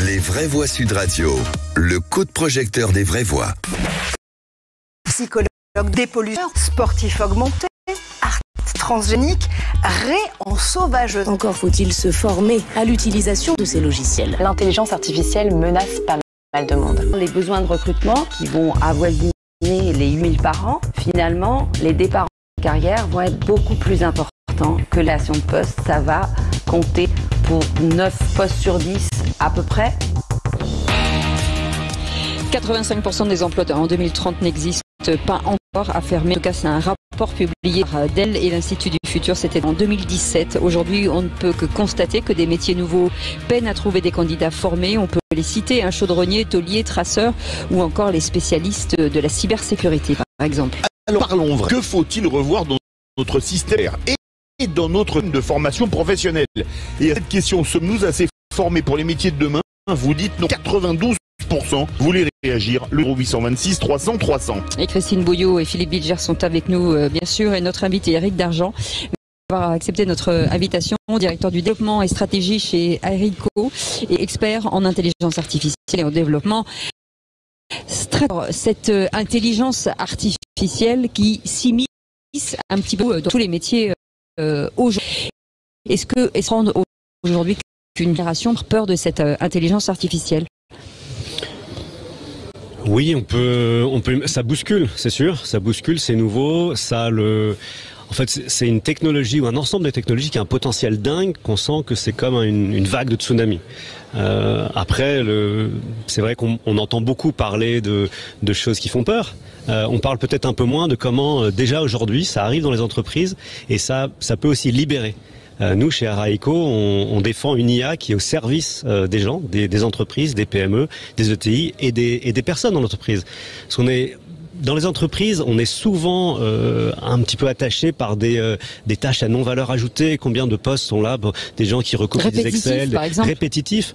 Les vraies voix Sud Radio, le coup de projecteur des vraies voix. Psychologue, dépolluteur, sportif augmenté, artiste transgénique, ré en sauvageuse. Encore faut-il se former à l'utilisation de ces logiciels. L'intelligence artificielle menace pas mal de monde. Les besoins de recrutement qui vont avoisiner les 8000 par an, finalement, les départs en carrière vont être beaucoup plus importants que la création de postes. Ça va compter pour 9 postes sur 10 à peu près. 85% des emplois en 2030 n'existent pas encore à fermer. En tout cas, c'est un rapport publié par Dell et l'Institut du Futur. C'était en 2017. Aujourd'hui, on ne peut que constater que des métiers nouveaux peinent à trouver des candidats formés. On peut les citer, un chaudronnier, taulier, traceur ou encore les spécialistes de la cybersécurité, par exemple. Alors parlons vrai. Que faut-il revoir dans notre système et dans notre de formation professionnelle? Et à cette question, sommes-nous assez formés pour les métiers de demain? Vous dites non, 92%. Vous voulez réagir? Le 826 300 300. Et Christine Bouillot et Philippe Bilger sont avec nous, bien sûr, et notre invité Eric Dargent va accepter notre invitation, directeur du développement et stratégie chez Aerico et expert en intelligence artificielle et en développement. Cette intelligence artificielle qui s'immisce un petit peu dans tous les métiers aujourd'hui. Est-ce que aujourd'hui qu'une génération a peur de cette intelligence artificielle? Oui, on peut, ça bouscule, c'est sûr, ça bouscule, c'est nouveau, en fait, c'est une technologie ou un ensemble de technologies qui a un potentiel dingue qu'on sent que c'est comme une vague de tsunami. Après, c'est vrai qu'on entend beaucoup parler de choses qui font peur. On parle peut-être un peu moins de comment déjà aujourd'hui ça arrive dans les entreprises et ça peut aussi libérer. Nous, chez Aerico, on défend une IA qui est au service des gens, des entreprises, des PME, des ETI et des personnes dans l'entreprise. Parce qu'on est dans les entreprises, on est souvent un petit peu attaché par des tâches à non-valeur ajoutée. Combien de postes sont là? Des gens qui recoupent des Excel, répétitifs.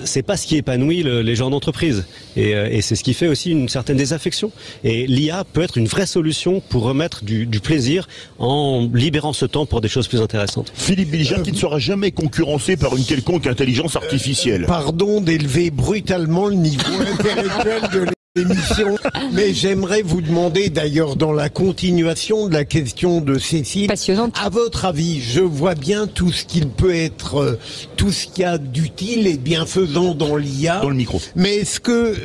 C'est pas ce qui épanouit les gens d'entreprise. Et c'est ce qui fait aussi une certaine désaffection. Et l'IA peut être une vraie solution pour remettre du plaisir en libérant ce temps pour des choses plus intéressantes. Philippe Bilger qui ne sera jamais concurrencé par une quelconque intelligence artificielle. Pardon d'élever brutalement le niveau intellectuel de l'émission, mais j'aimerais vous demander d'ailleurs dans la continuation de la question de Cécile, passionnante. À votre avis, je vois bien tout ce qu'il peut être, tout ce qu'il y a d'utile et bienfaisant dans l'IA. Dans le micro. Mais est-ce que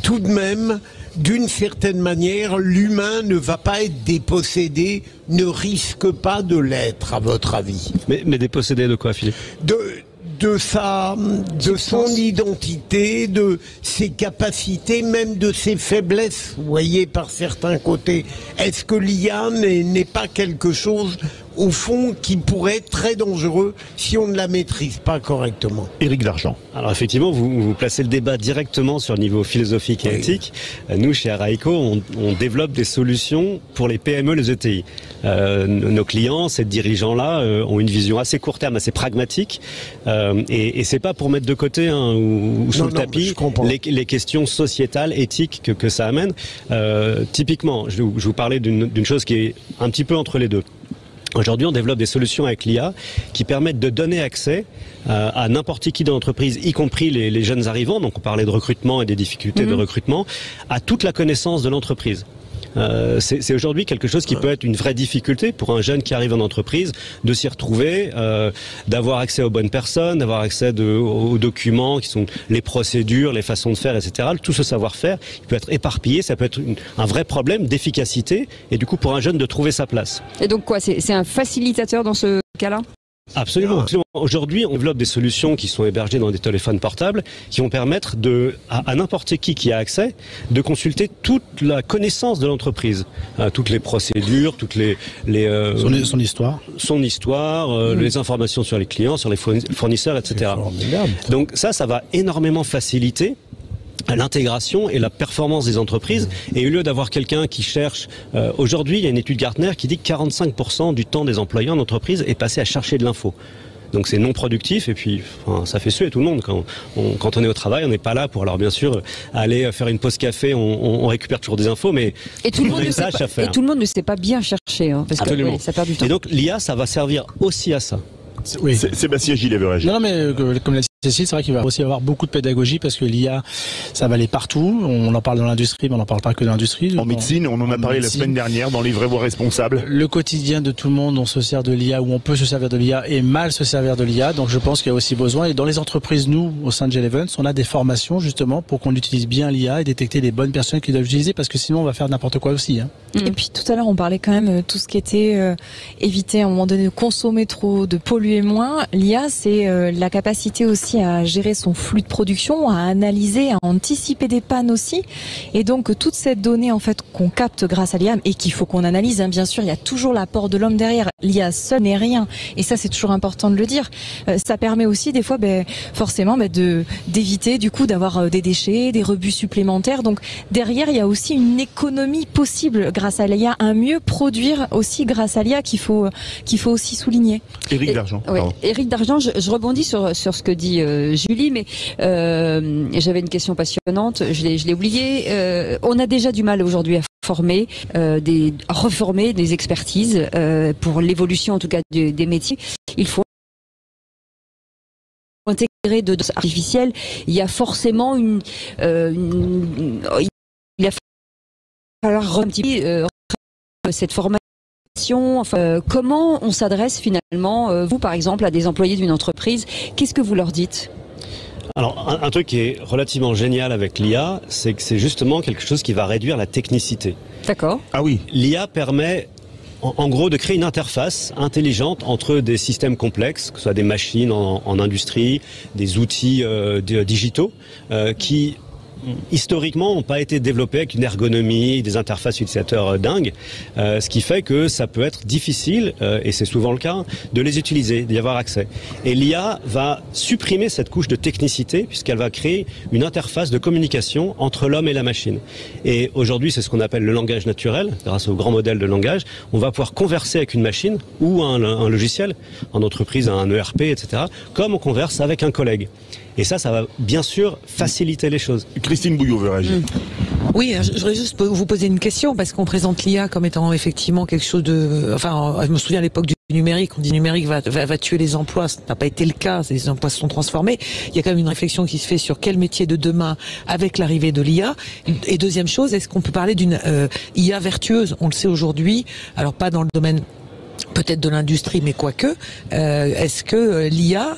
tout de même, d'une certaine manière, l'humain ne va pas être dépossédé, ne risque pas de l'être, à votre avis? Mais dépossédé de quoi, Philippe? De son identité, de ses capacités, même de ses faiblesses, vous voyez, par certains côtés. Est-ce que l'IA n'est pas quelque chose, au fond, qui pourrait être très dangereux si on ne la maîtrise pas correctement? Eric Dargent. Alors effectivement, vous placez le débat directement sur le niveau philosophique et éthique. Nous, chez Aerico, on développe des solutions pour les PME, les ETI. Nos clients, ces dirigeants-là, ont une vision assez court terme, assez pragmatique. Et c'est pas pour mettre de côté ou sous le tapis les questions sociétales, éthiques que ça amène. Typiquement, je vous parlais d'une chose qui est un petit peu entre les deux. Aujourd'hui, on développe des solutions avec l'IA qui permettent de donner accès à n'importe qui dans l'entreprise, y compris les jeunes arrivants, donc on parlait de recrutement et des difficultés de recrutement, à toute la connaissance de l'entreprise. C'est aujourd'hui quelque chose qui peut être une vraie difficulté pour un jeune qui arrive en entreprise, de s'y retrouver, d'avoir accès aux bonnes personnes, d'avoir accès aux documents qui sont les procédures, les façons de faire, etc. Tout ce savoir-faire, il peut être éparpillé, ça peut être un vrai problème d'efficacité et du coup pour un jeune de trouver sa place. Et donc quoi, c'est un facilitateur dans ce cas-là ? Absolument. Aujourd'hui, on développe des solutions qui sont hébergées dans des téléphones portables qui vont permettre à n'importe qui a accès de consulter toute la connaissance de l'entreprise, toutes les procédures, toutes son histoire, les informations sur les clients, sur les fournisseurs, etc. Donc ça va énormément faciliter l'intégration et la performance des entreprises. Et au lieu d'avoir quelqu'un qui cherche... aujourd'hui, il y a une étude Gartner qui dit que 45% du temps des employés en entreprise est passé à chercher de l'info. Donc c'est non productif et puis ça fait suer tout le monde. Quand on est au travail, on n'est pas là pour, alors bien sûr, aller faire une pause café, on récupère toujours des infos, mais tout le monde ne sait pas bien chercher, hein, parce que ça perd du temps. Et donc l'IA, ça va servir aussi à ça. Oui. Sébastien Gilles veut réagir. Non, mais comme l'a Cécile, c'est vrai qu'il va aussi y avoir beaucoup de pédagogie parce que l'IA, ça va aller partout. On en parle dans l'industrie, mais on n'en parle pas que de l'industrie. En médecine, on en a parlé la semaine dernière dans les vraies voix responsables. Le quotidien de tout le monde, on se sert de l'IA ou on peut se servir de l'IA et mal se servir de l'IA. Donc je pense qu'il y a aussi besoin. Et dans les entreprises, nous, au sein de G11, on a des formations justement pour qu'on utilise bien l'IA et détecter les bonnes personnes qui doivent l'utiliser parce que sinon on va faire n'importe quoi aussi. Et puis tout à l'heure, on parlait quand même tout ce qui était éviter à un moment donné de consommer trop, de polluer moins. L'IA, c'est la capacité aussi à gérer son flux de production, à analyser, à anticiper des pannes aussi. Et donc toute cette donnée en fait qu'on capte grâce à l'IA et qu'il faut qu'on analyse, bien sûr, il y a toujours l'apport de l'homme derrière. L'IA seul n'est rien. Et ça, c'est toujours important de le dire. Ça permet aussi des fois, forcément, d'éviter du coup d'avoir des déchets, des rebus supplémentaires. Donc derrière, il y a aussi une économie possible grâce à l'IA, un mieux produire aussi grâce à l'IA qu'il faut aussi souligner. Éric Dargent. Oui, Éric Dargent, je rebondis sur ce que dit Julie, mais j'avais une question passionnante, je l'ai oubliée. On a déjà du mal aujourd'hui à reformer des expertises pour l'évolution en tout cas des métiers. Il faut intégrer de artificielle. Il y a forcément il va falloir un petit peu cette formation. Comment on s'adresse finalement, vous par exemple, à des employés d'une entreprise? Qu'est-ce que vous leur dites? Alors, un truc qui est relativement génial avec l'IA, c'est que c'est justement quelque chose qui va réduire la technicité. D'accord. Ah oui. L'IA permet, en gros, de créer une interface intelligente entre des systèmes complexes, que ce soit des machines en industrie, des outils digitaux, qui historiquement n'ont pas été développés avec une ergonomie, des interfaces utilisateurs dingues, ce qui fait que ça peut être difficile, et c'est souvent le cas, de les utiliser, d'y avoir accès. Et l'IA va supprimer cette couche de technicité puisqu'elle va créer une interface de communication entre l'homme et la machine. Et aujourd'hui, c'est ce qu'on appelle le langage naturel. Grâce au grand modèle de langage, on va pouvoir converser avec une machine ou un logiciel, en entreprise, un ERP, etc., comme on converse avec un collègue. Et ça va bien sûr faciliter les choses. Christine Bouillot veut réagir. Oui, je voudrais juste vous poser une question, parce qu'on présente l'IA comme étant effectivement quelque chose de... Enfin, je me souviens à l'époque du numérique, on dit numérique va tuer les emplois, ça n'a pas été le cas, les emplois se sont transformés. Il y a quand même une réflexion qui se fait sur quel métier de demain avec l'arrivée de l'IA. Et deuxième chose, est-ce qu'on peut parler d'une IA vertueuse? On le sait aujourd'hui, alors pas dans le domaine peut-être de l'industrie, mais quoique, est-ce que l'IA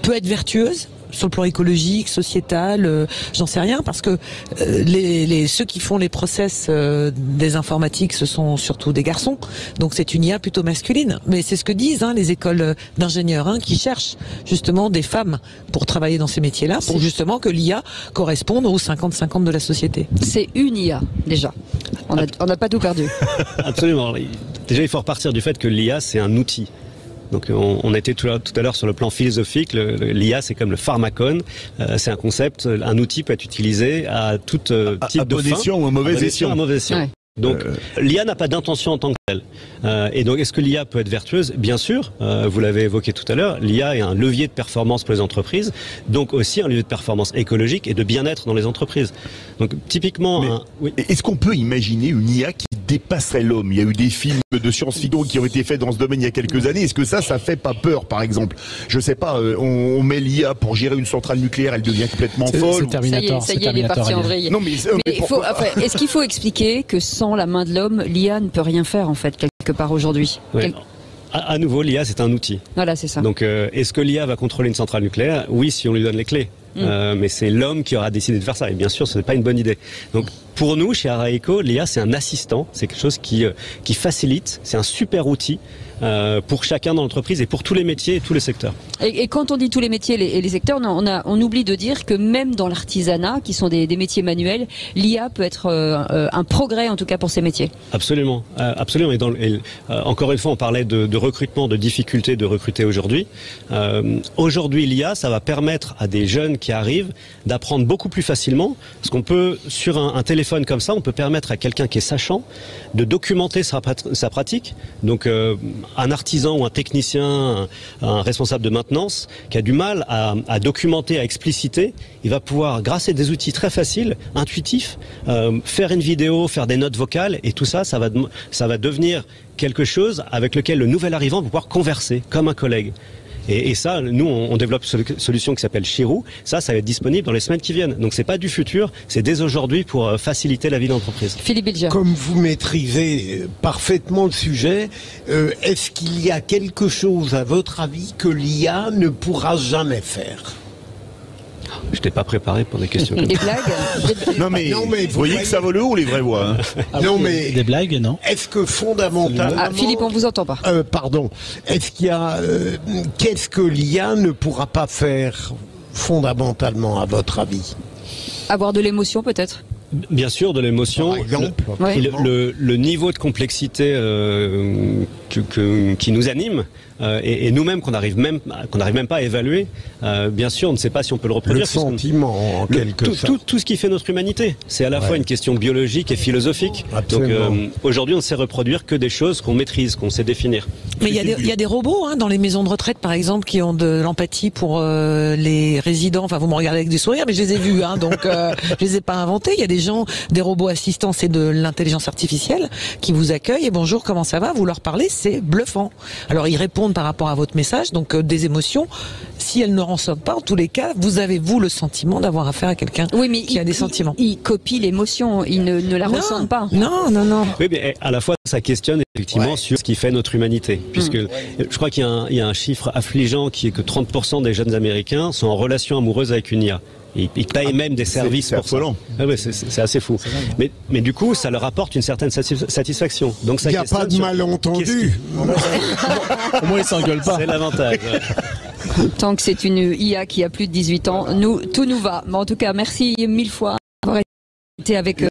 peut être vertueuse sur le plan écologique, sociétal, j'en sais rien, parce que ceux qui font les process des informatiques, ce sont surtout des garçons, donc c'est une IA plutôt masculine. Mais c'est ce que disent les écoles d'ingénieurs qui cherchent justement des femmes pour travailler dans ces métiers-là, pour justement que l'IA corresponde aux 50-50 de la société. C'est une IA, déjà. On n'a pas tout perdu. Absolument. Déjà, il faut repartir du fait que l'IA, c'est un outil. Donc on était tout à l'heure sur le plan philosophique, l'IA c'est comme le pharmacone, c'est un concept, un outil peut être utilisé à tout type de fin. À bon escient ou à mauvais escient. Ouais. Donc l'IA n'a pas d'intention en tant que telle. Et donc est-ce que l'IA peut être vertueuse? Bien sûr, vous l'avez évoqué tout à l'heure, l'IA est un levier de performance pour les entreprises, donc aussi un levier de performance écologique et de bien-être dans les entreprises. Donc typiquement... Est-ce qu'on peut imaginer une IA qui dépasserait l'homme? Il y a eu des films de science-fiction qui ont été faits dans ce domaine il y a quelques années. Est-ce que ça fait pas peur, par exemple? Je sais pas, on met l'IA pour gérer une centrale nucléaire, elle devient complètement folle. C'est Terminator. Ça y est, il est parti en vrille. Non, mais est-ce qu'il faut expliquer que sans la main de l'homme, l'IA ne peut rien faire en fait quelque part aujourd'hui? À nouveau, l'IA c'est un outil. Voilà, c'est ça. Donc est-ce que l'IA va contrôler une centrale nucléaire? Oui, si on lui donne les clés. Mais c'est l'homme qui aura décidé de faire ça. Et bien sûr, ce n'est pas une bonne idée. Donc, pour nous, chez Araïco, l'IA, c'est un assistant. C'est quelque chose qui facilite. C'est un super outil pour chacun dans l'entreprise et pour tous les métiers et tous les secteurs. Et quand on dit tous les métiers et les secteurs, on oublie de dire que même dans l'artisanat, qui sont des métiers manuels, l'IA peut être un progrès, en tout cas pour ces métiers. Absolument. Absolument. Et encore une fois, on parlait de recrutement, de difficulté de recruter aujourd'hui. Aujourd'hui, l'IA, ça va permettre à des jeunes qui arrivent d'apprendre beaucoup plus facilement, parce qu'on peut, sur un téléphone comme ça, on peut permettre à quelqu'un qui est sachant de documenter sa pratique. Donc un artisan ou un technicien, un responsable de maintenance qui a du mal à documenter, à expliciter, il va pouvoir, grâce à des outils très faciles, intuitifs, faire une vidéo, faire des notes vocales, et tout ça, ça va devenir quelque chose avec lequel le nouvel arrivant va pouvoir converser comme un collègue. Et ça, nous, on développe une solution qui s'appelle Chirou. Ça va être disponible dans les semaines qui viennent. Donc c'est pas du futur, c'est dès aujourd'hui pour faciliter la vie d'entreprise. Philippe Bilger. Comme vous maîtrisez parfaitement le sujet, est-ce qu'il y a quelque chose, à votre avis, que l'IA ne pourra jamais faire ? Je n'étais pas préparé pour des questions. Des blagues Non mais vous voyez que ça vole haut les vraies voix. Hein. Non mais des blagues, non. Est-ce que fondamentalement, Philippe, on vous entend pas. Pardon. Est-ce qu'il y a qu'est-ce que l'IA ne pourra pas faire fondamentalement, à votre avis ? Avoir de l'émotion peut-être. Bien sûr, de l'émotion. Par exemple. Le niveau de complexité qui nous anime et nous-mêmes qu'on n'arrive même pas à évaluer. Bien sûr, on ne sait pas si on peut le reproduire. Le sentiment, en quelque sorte. Tout ce qui fait notre humanité, c'est à la fois une question biologique et philosophique. Absolument. Donc aujourd'hui, on ne sait reproduire que des choses qu'on maîtrise, qu'on sait définir. Mais il y a des robots hein, dans les maisons de retraite, par exemple, qui ont de l'empathie pour les résidents. Enfin, vous me regardez avec des sourires, mais je les ai vus, hein, donc je les ai pas inventés. Il y a des gens, des robots assistants, c'est de l'intelligence artificielle qui vous accueillent et bonjour, comment ça va ? Vous leur parlez, c'est bluffant. Alors ils répondent par rapport à votre message, donc des émotions. Si elles ne renseignent pas, en tous les cas, vous avez vous le sentiment d'avoir affaire à quelqu'un qui a des sentiments. Il copie l'émotion, il ne la ressent pas. Non. Oui, mais à la fois ça questionne effectivement sur ce qui fait notre humanité, puisque je crois qu'il y a un chiffre affligeant qui est que 30% des jeunes Américains sont en relation amoureuse avec une IA. Ils payent même des services pour ça. Ah ouais, c'est assez fou. Mais du coup, ça leur apporte une certaine satisfaction. Donc ça. Il n'y a pas de malentendu. Au moins, ils s'engueulent pas. C'est l'avantage. Tant que c'est une IA qui a plus de 18 ans, tout nous va. Mais en tout cas, merci 1000 fois d'avoir été avec eux.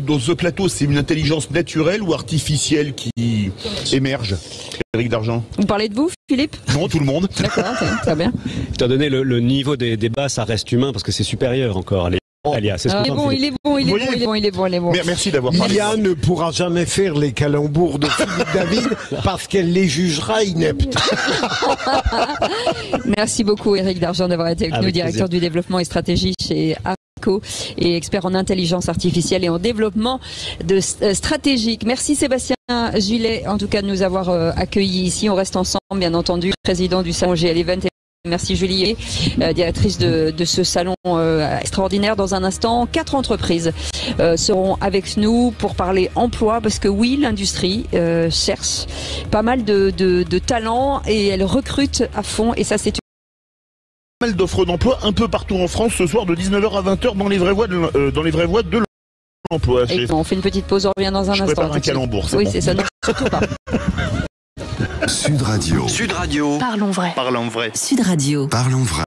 Dans ce plateau, c'est une intelligence naturelle ou artificielle qui émerge, Éric Dargent? Vous parlez de vous, Philippe? Non, tout le monde. D'accord, très bien. Étant donné le niveau des débats, ça reste humain parce que c'est supérieur encore. Il est bon. Merci d'avoir parlé. L'IA ne pourra jamais faire les calembours de Philippe David parce qu'elle les jugera ineptes. Merci beaucoup Éric Dargent d'avoir été avec nous, directeur plaisir. du développement et stratégie chez Arco et expert en intelligence artificielle et en développement stratégique. Merci Sébastien Gillet en tout cas de nous avoir accueillis ici. On reste ensemble bien entendu, président du salon GL Event. Merci Julie, directrice de ce salon extraordinaire. Dans un instant, 4 entreprises seront avec nous pour parler emploi, parce que oui, l'industrie cherche pas mal de talents et elle recrute à fond, et ça c'est Pas mal d'offres d'emploi un peu partout en France ce soir de 19h à 20h dans les vraies voies de l'emploi. On fait une petite pause, on revient dans un instant. Je prépare un calembour, c'est oui, bon. c'est ça, non, surtout pas. Sud Radio. Parlons vrai. Parlons vrai. Sud Radio. Parlons vrai.